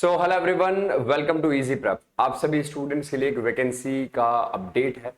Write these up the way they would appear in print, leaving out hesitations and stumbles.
So hello everyone, welcome to Easy Prep. आप सभी students के लिए एक वैकेंसी का अपडेट है।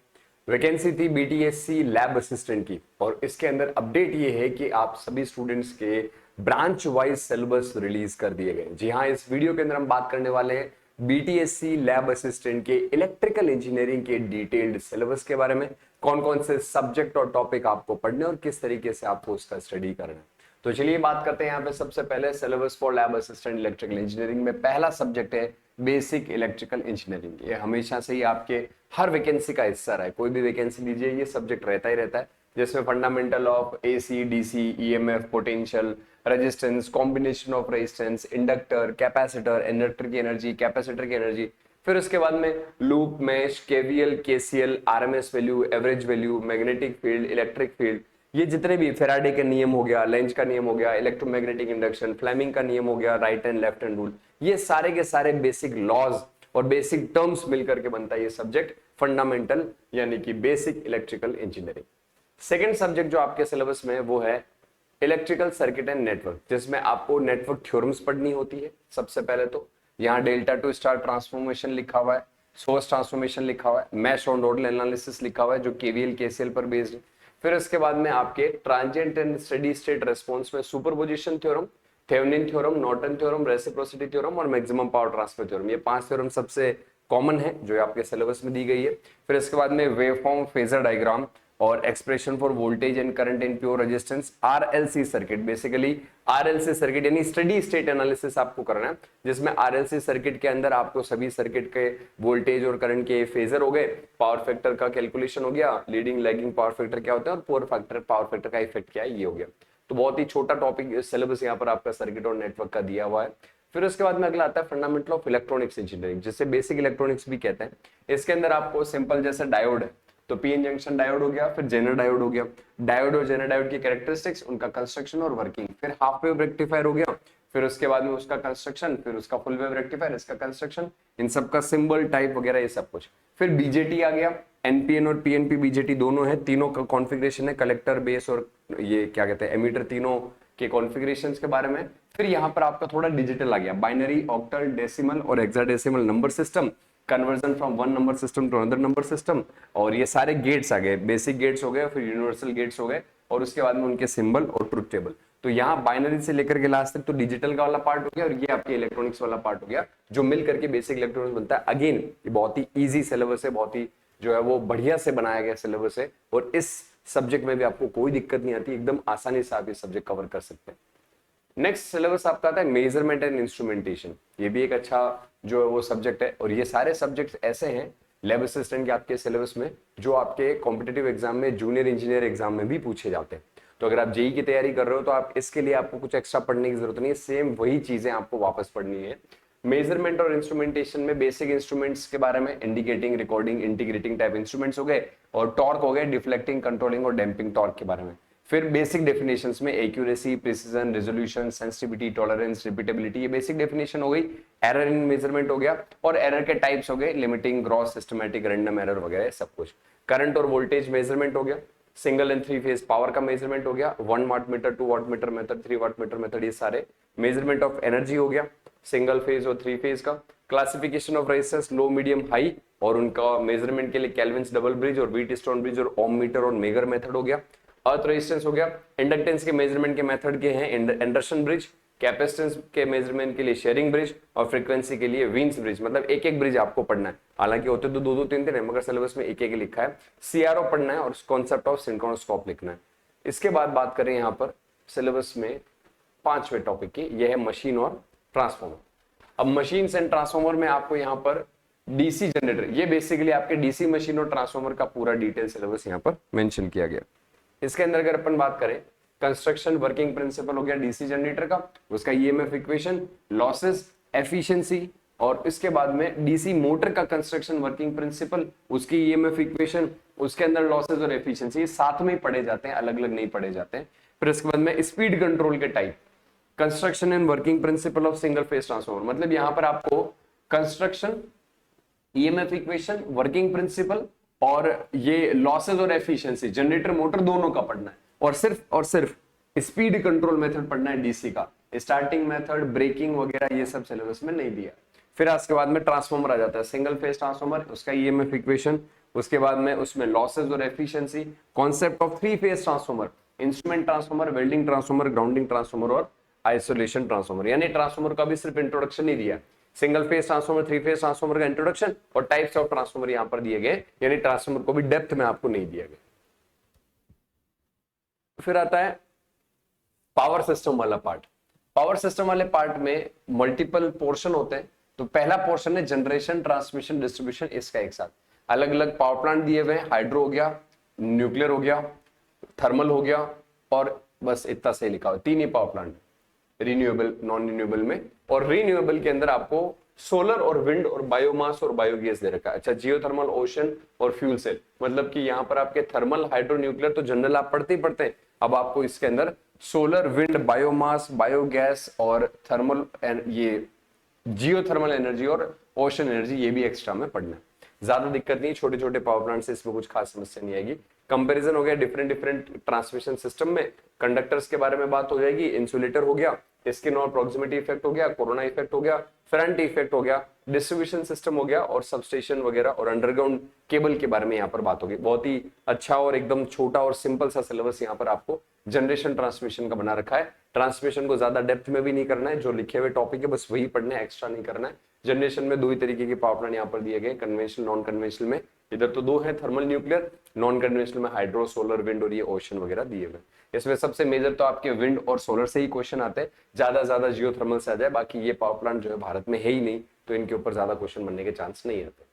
वैकेंसी थी बीटीएससी लैब असिस्टेंट की, और इसके अंदर अपडेट ये है कि आप सभी स्टूडेंट्स के ब्रांच वाइज सिलेबस रिलीज कर दिए गए। जी हाँ, इस वीडियो के अंदर हम बात करने वाले हैं बीटीएससी लैब असिस्टेंट के इलेक्ट्रिकल इंजीनियरिंग के डिटेल्ड सिलेबस के बारे में। कौन कौन से सब्जेक्ट और टॉपिक आपको पढ़ने और किस तरीके से आपको उसका स्टडी करना है। तो चलिए बात करते हैं यहाँ पे। सबसे पहले syllabus for lab assistant electrical engineering में पहला सब्जेक्ट है बेसिक इलेक्ट्रिकल इंजीनियरिंग। ये हमेशा से ही आपके हर वैकेंसी का हिस्सा रहा है। कोई भी वैकेंसी लीजिए, ये सब्जेक्ट रहता ही रहता है, जिसमें fundamental of AC, DC, EMF, potential, resistance, combination of resistance, inductor, capacitor, inductor की एनर्जी, कैपेसिटर की एनर्जी, फिर उसके बाद में loop, mesh, KVL, KCL, RMS value, average value, magnetic field, electric field, ये जितने भी फेराडे का नियम हो गया, लेंज का नियम हो गया, इलेक्ट्रोमैग्नेटिक इंडक्शन, फ्लेमिंग का नियम हो गया, right hand left hand rule, ये सारे के सारे बेसिक लॉज और बेसिक टर्म्स मिलकर के बनता है ये सब्जेक्ट फंडामेंटल यानी कि basic electrical engineering. Second subject जो आपके सिलेबस में है वो है इलेक्ट्रिकल सर्किट एंड नेटवर्क, जिसमें आपको नेटवर्क थ्योरम्स पढ़नी होती है। सबसे पहले तो यहाँ डेल्टा टू स्टार ट्रांसफॉर्मेशन लिखा हुआ है, सोर्स ट्रांसफॉर्मेशन लिखा हुआ है, मैश और नोडल एनालिसिस लिखा हुआ है जो केवीएल केसीएल पर बेस्ड है। फिर इसके बाद में आपके transient and steady state response में superposition theorem, Thevenin theorem, Norton theorem, reciprocity theorem और मैक्सिमम पावर ट्रांसफर थ्योरम, ये 5 थ्योरम सबसे कॉमन है जो आपके सिलेबस में दी गई है। फिर इसके बाद में वेवफॉर्म, फेजर डायग्राम और expression for voltage and current in pure resistance, RLC circuit. Basically RLC circuit यानी स्टडी स्टेट एनालिसिस आपको करना है, जिसमें आरएलसी सर्किट के अंदर आपको सभी सर्किट के वोल्टेज और करंट के फेजर हो गए, पावर फैक्टर का कैलकुलेशन हो गया, लीडिंग लैगिंग पावर फैक्टर क्या होता है और पावर फैक्टर का इफेक्ट क्या है, ये हो गया। तो बहुत ही छोटा टॉपिक सिलेबस यहाँ पर आपका सर्किट और नेटवर्क का दिया हुआ है। फिर उसके बाद में अगला आता है फंडामेंटल ऑफ इलेक्ट्रॉनिक्स इंजीनियरिंग, जिसे बेसिक इलेक्ट्रॉनिक्स भी कहते हैं। इसके अंदर आपको सिंपल जैसे डायोड है तो पीएन जंक्शन डायोड हो गया, फिर जेनर डायोड हो गया, डायोड और जेनर डायोड की कैरेक्टरिस्टिक्स, उनका कंस्ट्रक्शन और वर्किंग, फिर हाफ वेव रेक्टिफायर हो गया, फिर उसके बाद में उसका कंस्ट्रक्शन, फिर उसका फुल वेव रेक्टिफायर, इसका कंस्ट्रक्शन, इन सब का सिंबल टाइप वगैरह ये सब कुछ। फिर बीजेटी आ गया, एनपीएन और पीएनपी बीजेटी दोनों है, तीनों का कॉन्फ़िगरेशन है, कलेक्टर, बेस और ये क्या कहते हैं एमीटर, तीनों के कॉन्फ़िगरेशंस के बारे में। फिर यहाँ पर आपका थोड़ा डिजिटल आ गया, बाइनरी, ऑक्टल, डेसिमल और hexadecimal number system, conversion from one number system to another number system, और ये सारे गेट्स आ गए, बेसिक गेट्स हो गए, फिर यूनिवर्सल गेट्स हो गए, और उसके बाद में उनके सिंबल और ट्रुथ टेबल। तो यहाँ बाइनरी से लेकर के लास्ट तक तो डिजिटल का वाला पार्ट हो गया, और ये आपके इलेक्ट्रॉनिक्स वाला पार्ट हो गया जो मिल करके बेसिक इलेक्ट्रॉनिक्स बनता है। अगेन ये बहुत ही ईजी सिलेबस है, बहुत ही जो है वो बढ़िया से बनाया गया सिलेबस है, और इस सब्जेक्ट में भी आपको कोई दिक्कत नहीं आती, एकदम आसानी से आप ये सब्जेक्ट कवर कर सकते हैं। नेक्स्ट सिलेबस आपका आता है मेजरमेंट एंड इंस्ट्रूमेंटेशन। ये भी एक अच्छा जो है वो सब्जेक्ट है, और ये सारे सब्जेक्ट्स ऐसे हैं लैब असिस्टेंट के आपके सिलेबस में जो आपके कॉम्पिटिटिव एग्जाम में, जूनियर इंजीनियर एग्जाम में भी पूछे जाते हैं। तो अगर आप जेई की तैयारी कर रहे हो तो आप इसके लिए आपको कुछ एक्स्ट्रा पढ़ने की जरूरत नहीं है, सेम वही चीजें आपको वापस पढ़नी है। मेजरमेंट और इंस्ट्रूमेंटेशन में बेसिक इंस्ट्रूमेंट्स के बारे में, indicating, recording, integrating type instruments हो गए, और टॉर्क हो गए, डिफ्लेक्टिंग, कंट्रोलिंग और डैम्पिंग टॉर्क के बारे में। फिर बेसिक डेफिनेशंस में accuracy, precision, resolution, sensitivity, tolerance, repeatability, ये बेसिक डेफिनेशन हो गई। एरर इन मेजरमेंट हो गया, और एरर के टाइप्स हो गए, limiting, gross, systematic, random error वगैरह सब कुछ। करंट और वोल्टेज मेजरमेंट हो गया, सिंगल एंड 3 फेज पावर का मेजरमेंट हो गया, 1 watt meter, 2 watt meter method, 3 watt meter method, ये सारे मेजरमेंट ऑफ एनर्जी हो गया, सिंगल फेज और 3 फेज का। Classification of resistance, low, medium, high, और उनका मेजरमेंट के लिए केल्विन्स डबल ब्रिज और व्हीटस्टोन ब्रिज और ओम मीटर और मेगर मेथड हो गया। अर्थ रेजिस्टेंस हो गया, इंडक्टेंस के मेजरमेंट के मेथड के हैं एंडरसन ब्रिज, कैपेसिटेंस के मेजरमेंट के लिए शेयरिंग ब्रिज, और फ्रीक्वेंसी के लिए वीन्स ब्रिज। मतलब एक एक ब्रिज आपको पढ़ना है, हालांकि होते तो दो दो तीन तीन है, मगर सिलेबस में एक एक लिखा है। सीआरओ पढ़ना है और कॉन्सेप्ट ऑफ सिंक्रोनोस्कोप लिखना है। इसके बाद बात करें यहाँ पर सिलेबस में 5वें टॉपिक की, यह है मशीन और ट्रांसफॉर्मर। अब मशीन एंड ट्रांसफॉर्मर में आपको यहाँ पर डीसी जनरेटर, ये बेसिकली आपके डीसी मशीन और ट्रांसफॉर्मर का पूरा डिटेल सिलेबस यहाँ पर मेंशन किया गया। इसके अंदर अगर अपन बात करें, कंस्ट्रक्शन, वर्किंग प्रिंसिपल हो गया डीसी जनरेटर का, उसका ईएमएफ इक्वेशन, लॉसेस, एफिशिएंसी, और इसके बाद में डीसी मोटर का कंस्ट्रक्शन, वर्किंग प्रिंसिपल, उसकी ईएमएफ इक्वेशन, उसके अंदर लॉसेस और एफिशिएंसी, ये साथ में ही पढ़े जाते हैं, अलग अलग नहीं पढ़े जाते हैं। फिर इसके बाद में स्पीड कंट्रोल के type, construction and working principle of single phase transformer. मतलब यहाँ पर आपको construction, EMF equation, working principle और ये लॉसेस और एफिशिएंसी, जनरेटर मोटर दोनों का पढ़ना है, और सिर्फ स्पीड कंट्रोल मेथड पढ़ना है डीसी का। स्टार्टिंग मेथड, ब्रेकिंग वगैरह ये सब सिलेबस में नहीं दिया। फिर उसके बाद में ट्रांसफॉर्मर आ जाता है, सिंगल फेज ट्रांसफॉर्मर, उसका ईएमएफ इक्वेशन, उसके बाद में उसमें लॉसेस और efficiency, concept of three phase transformer, instrument transformer, welding transformer, grounding transformer और आइसोलेशन ट्रांसफॉर्मर। यानी ट्रांसफॉर्मर का भी सिर्फ इंट्रोडक्शन नहीं दिया, single phase transformer, three phase transformer का इंट्रोडक्शन और टाइप्स ऑफ ट्रांसफॉर्मर यहां पर दिए गए, यानी ट्रांसफॉर्मर को भी डेप्थ में आपको नहीं दिया गया। फिर आता है पावर सिस्टम वाला पार्ट। पावर सिस्टम वाले पार्ट में मल्टीपल पोर्शन होते हैं। तो पहला पोर्शन है जनरेशन, ट्रांसमिशन, डिस्ट्रीब्यूशन, इसका एक साथ अलग अलग पावर प्लांट दिए हुए हैं, हाइड्रो हो गया, न्यूक्लियर हो गया, थर्मल हो गया और बस इतना से लिखा हुआ, तीन ही power plant, renewable, non renewable में। और रिन्यूएबल के अंदर आपको सोलर और विंड और बायोमास और बायोगैस दे रखा है। अच्छा, जियोथर्मल, ओशन और फ्यूल सेल, मतलब कि यहाँ पर आपके थर्मल, हाइड्रो, न्यूक्लियर तो जनरल आप पढ़ते ही पढ़ते हैं, अब आपको इसके अंदर सोलर, विंड, बायोमास, बायोगैस और थर्मल, ये जियोथर्मल एनर्जी और ओशन एनर्जी, ये भी एक्स्ट्रा में पढ़ना है। ज्यादा दिक्कत नहीं, छोटे छोटे पावर प्लांट से इसमें कुछ खास समस्या नहीं आएगी। कंपैरिजन हो गया डिफरेंट डिफरेंट ट्रांसमिशन सिस्टम में, कंडक्टर्स के बारे में बात हो जाएगी, इंसुलेटर हो गया, स्किन और प्रॉक्सिमिटी इफेक्ट हो गया, कोरोना इफेक्ट हो गया, फ्रंट इफेक्ट हो गया, डिस्ट्रीब्यूशन सिस्टम हो गया और सबस्टेशन वगैरह और अंडरग्राउंड केबल के बारे में यहाँ पर बात होगी। बहुत ही अच्छा और एकदम छोटा और सिंपल सा सिलेबस यहाँ पर आपको जनरेशन ट्रांसमिशन का बना रखा है। ट्रांसमिशन को ज्यादा डेप्थ में भी नहीं करना है, जो लिखे हुए टॉपिक है बस वही पढ़ना है, एक्स्ट्रा नहीं करना है। जनरेशन में दो ही तरीके के पावर प्लांट यहाँ पर दिए गए, कन्वेंशनल, नॉन कन्वेंशनल में, इधर तो दो है, थर्मल, न्यूक्लियर, नॉन कन्वेंशनल में हाइड्रो, सोलर, विंड और ये ओशन वगैरह दिए हुए। इसमें सबसे मेजर तो आपके विंड और सोलर से ही क्वेश्चन आते हैं, ज्यादा जियोथर्मल से आ जाए, बाकी ये पावर प्लांट जो है भारत में है ही नहीं, तो इनके ऊपर ज्यादा क्वेश्चन बनने के चांस नहीं आते।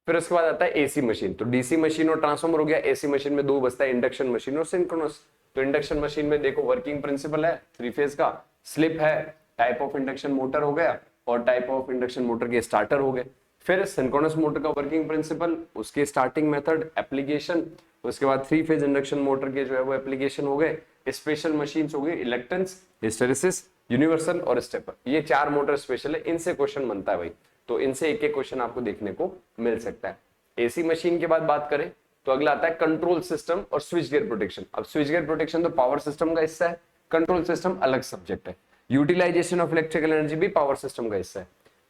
फिर उसके बाद आता है एसी मशीन। तो डीसी मशीन और ट्रांसफॉर्मर हो गया, एसी मशीन में दो बचता है, इंडक्शन मशीन और सिंक्रोनस। तो इंडक्शन मशीन में देखो वर्किंग प्रिंसिपल है थ्री फेज का, स्लिप है, टाइप ऑफ इंडक्शन मोटर हो गया और टाइप ऑफ इंडक्शन मोटर के स्टार्टर हो गए। फिर सिंक्रोनस मोटर का वर्किंग प्रिंसिपल, उसके स्टार्टिंग मेथड, एप्लीकेशन, उसके बाद थ्री फेज इंडक्शन मोटर के जो है वो एप्लीकेशन हो गए, स्पेशल मशीन्स हो गए, इलेक्ट्रंस, हिस्टेरेसिस, यूनिवर्सल और स्टेपर। ये चार मोटर स्पेशल है, इनसे क्वेश्चन बनता है भाई, तो इनसे एक एक क्वेश्चन आपको देखने को मिल सकता है। एसी मशीन के बाद बात करें तो अगला आता है कंट्रोल सिस्टम और स्विच गियर प्रोटेक्शन। अब स्विच गियर प्रोटेक्शन तो पावर सिस्टम का हिस्सा है, कंट्रोल सिस्टम अलग सब्जेक्ट है। यूटिलाइजेशन ऑफ इलेक्ट्रिकल एनर्जी भी पावर सिस्टम का हिस्सा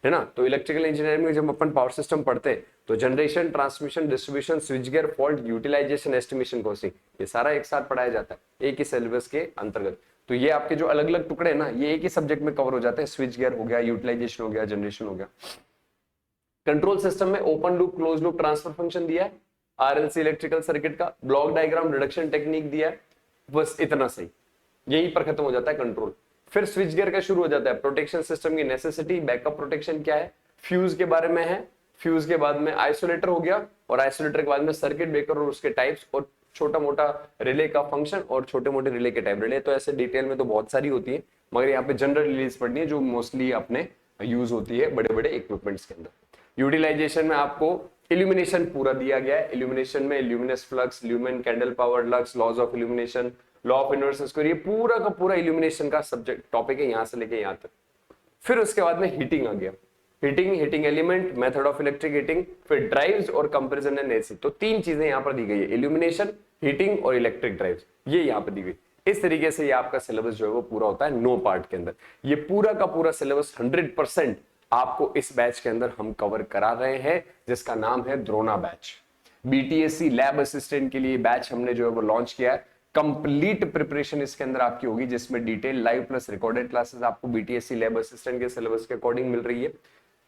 है ना। तो इलेक्ट्रिकल इंजीनियरिंग में जब अपन पावर सिस्टम पढ़ते हैं तो generation, transmission, distribution, switch gear, fault, utilization, estimation, costing, ये सारा एक साथ पढ़ाया जाता है एक ही सिलेबस के अंतर्गत। तो ये आपके जो अलग अलग टुकड़े हैं ना, ये एक ही सब्जेक्ट में कवर हो जाते हैं, स्विच गियर हो गया, यूटिलाइजेशन हो गया, जनरेशन हो गया। कंट्रोल सिस्टम में open loop, close loop transfer function दिया है, आरएलसी इलेक्ट्रिकल सर्किट का ब्लॉक डायग्राम, रिडक्शन टेक्निक दिया है, बस इतना सही, यही पर खत्म हो जाता है कंट्रोल। फिर स्विच गियर का शुरू हो जाता है, प्रोटेक्शन सिस्टम की नेसेसिटी, बैकअप प्रोटेक्शन क्या है, फ्यूज के बारे में है, फ्यूज के बाद में आइसोलेटर हो गया और आइसोलेटर के बाद में सर्किट ब्रेकर और उसके टाइप्स और छोटा मोटा रिले का फंक्शन और छोटे मोटे रिले के टाइप। रिले तो ऐसे डिटेल में तो बहुत सारी होती है, मगर यहाँ पे जनरल रिलीज पढ़नी है जो मोस्टली अपने यूज होती है बड़े बड़े इक्विपमेंट्स के अंदर। यूटिलाइजेशन में आपको इल्यूमिनेशन पूरा दिया गया है, इल्यूमिनेशन में luminous flux, lumen, candle power, lux, laws of illumination, law of inverse square, ये पूरा का पूरा इल्यूमिनेशन का सब्जेक्ट टॉपिक है यहां से लेके यहां तक। फिर उसके बाद में हीटिंग आ गया, heating element, method of electric heating, फिर ड्राइव्स और कंपैरिजन एंड एसी। तो तीन चीजें यहां पर दी गई है, इल्यूमिनेशन, हीटिंग और इलेक्ट्रिक ड्राइव्स, ये यहां पर दी गई। इस तरीके से ये आपका सिलेबस जो है वो पूरा होता है 9 पार्ट के अंदर। ये पूरा का पूरा सिलेबस 100% आपको इस बैच के अंदर हम कवर करा रहे हैं, जिसका नाम है Drona batch. BTSC lab assistant के लिए बैच हमने जो है वो लॉन्च किया है। कंप्लीट प्रिपरेशन इसके अंदर आपकी होगी, जिसमें detail live plus recorded classes आपको बीटीएससी लैब असिस्टेंट के सिलेबस के अकॉर्डिंग मिल रही है।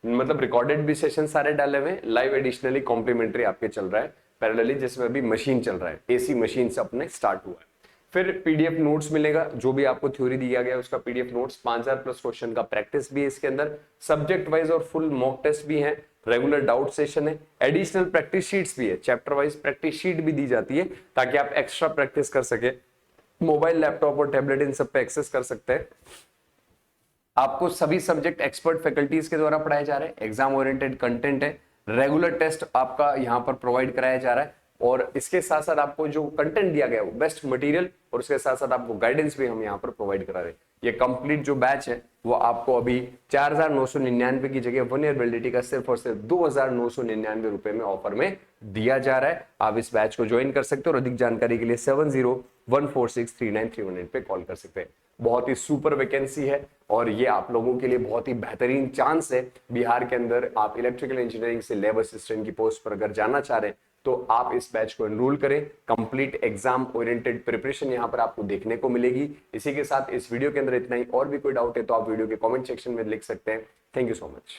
मतलब रिकॉर्डेड भी सेशन सारे डाले हुए हैं, लाइव एडिशनली कॉम्प्लीमेंट्री आपके चल रहा है पैरेलली, जिसमें अभी मशीन चल रहा है, एसी मशीन से अपने स्टार्ट हुआ है। फिर पीडीएफ नोट्स मिलेगा, जो भी आपको थ्योरी दिया गया उसका पीडीएफ नोट्स, 5000 प्लस क्वेश्चन का प्रैक्टिस भी है इसके अंदर, सब्जेक्ट वाइज और फुल मॉक टेस्ट भी है, रेगुलर डाउट सेशन है, एडिशनल प्रैक्टिस शीट्स भी है, चैप्टर वाइज प्रैक्टिस शीट भी दी जाती है ताकि आप एक्स्ट्रा प्रैक्टिस कर सके। मोबाइल, लैपटॉप और टैबलेट इन सब पे एक्सेस कर सकते हैं। आपको सभी सब्जेक्ट एक्सपर्ट फैकल्टीज के द्वारा पढ़ाए जा रहे हैं, एग्जाम ओरिएंटेड कंटेंट है, रेगुलर टेस्ट आपका यहाँ पर प्रोवाइड कराया जा रहा है और इसके साथ साथ आपको जो कंटेंट दिया गया है वो बेस्ट मटेरियल और उसके साथ साथ आपको गाइडेंस भी हम यहाँ पर प्रोवाइड करा रहे हैं। ये कंप्लीट जो बैच है वो आपको अभी 4999 की जगह 1 ईयर वैलिडिटी का सिर्फ और सिर्फ 2999 रुपए में ऑफर में दिया जा रहा है। आप इस बैच को ज्वाइन कर सकते हो और अधिक जानकारी के लिए 14639318 पे कॉल कर सकते हैं। बहुत ही सुपर वैकेंसी है और ये आप लोगों के लिए बहुत ही बेहतरीन चांस है। बिहार के अंदर आप इलेक्ट्रिकल इंजीनियरिंग से लैब असिस्टेंट की पोस्ट पर अगर जाना चाह रहे हैं तो आप इस बैच को एनरोल करें। कंप्लीट एग्जाम ओरिएंटेड प्रिपरेशन यहां पर आपको देखने को मिलेगी। इसी के साथ इस वीडियो के अंदर इतना ही। और भी कोई डाउट है तो आप वीडियो के कमेंट सेक्शन में लिख सकते हैं। Thank you so much.